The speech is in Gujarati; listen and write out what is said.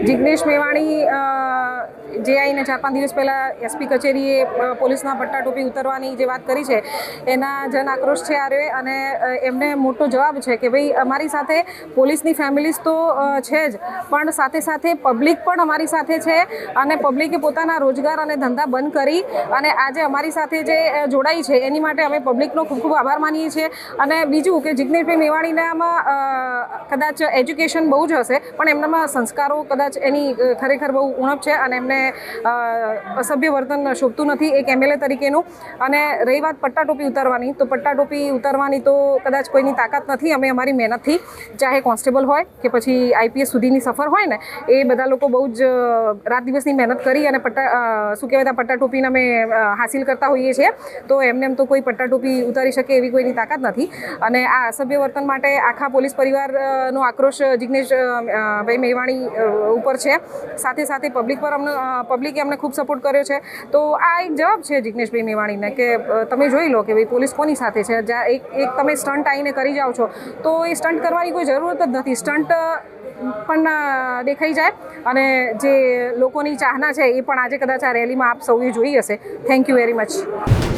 જિગ્નેશ મેવાણી જે આવીને 4-5 દિવસ પહેલાં એસપી કચેરીએ પોલીસના પટ્ટા ટોપી ઉતરવાની જે વાત કરી છે એના જન આક્રોશ છે આરે, અને એમને મોટો જવાબ છે કે ભાઈ અમારી સાથે પોલીસની ફેમિલીઝ તો છે જ, પણ સાથે સાથે પબ્લિક પણ અમારી સાથે છે, અને પબ્લિકે પોતાના રોજગાર અને ધંધા બંધ કરી અને આજે અમારી સાથે જે જોડાઈ છે એની માટે અમે પબ્લિકનો ખૂબ ખૂબ આભાર માનીએ છીએ. અને બીજું કે જિગ્નેશભાઈ મેવાણીનામાં કદાચ એજ્યુકેશન બહુ જ હશે, પણ એમનામાં સંસ્કારો કદાચ એની ખરેખર બહુ ઉણપ છે, અને એમને અસભ્ય વર્તન શોભતું નથી એક એમએલએ તરીકેનું. અને રહી વાત પટ્ટા ટોપી ઉતારવાની, તો પટ્ટા ટોપી ઉતારવાની તો કદાચ કોઈની તાકાત નથી. અમે અમારી મહેનતથી, ચાહે કોન્સ્ટેબલ હોય કે પછી આઈપીએસ સુધીની સફર હોય ને, એ બધા લોકો બહુ જ રાત દિવસની મહેનત કરી અને પટ્ટા ટોપીને અમે હાસિલ કરતા હોઈએ છીએ. તો એમ તો કોઈ પટ્ટા ટોપી ઉતારી શકે એવી કોઈની તાકાત નથી. અને આ અસભ્ય વર્તન માટે આખા પોલીસ પરિવારનો આક્રોશ જિગ્નેશ ભાઈ મેવાણી ઉપર છે. સાથે સાથે પબ્લિકે અમને ખૂબ સપોર્ટ કર્યો છે. તો આ એક જવાબ છે જિગ્નેશભાઈ મેવાણીને કે તમે જોઈ લો કે ભાઈ પોલીસ કોની સાથે છે. જ્યાં એક તમે સ્ટન્ટ આવીને કરી જાઓ છો, તો એ સ્ટન્ટ કરવાની કોઈ જરૂરત જ નથી. સ્ટન્ટ પણ દેખાઈ જાય, અને જે લોકોની ચાહના છે એ પણ આજે કદાચ આ રેલીમાં આપ સૌએ જોઈ હશે. Thank you very much.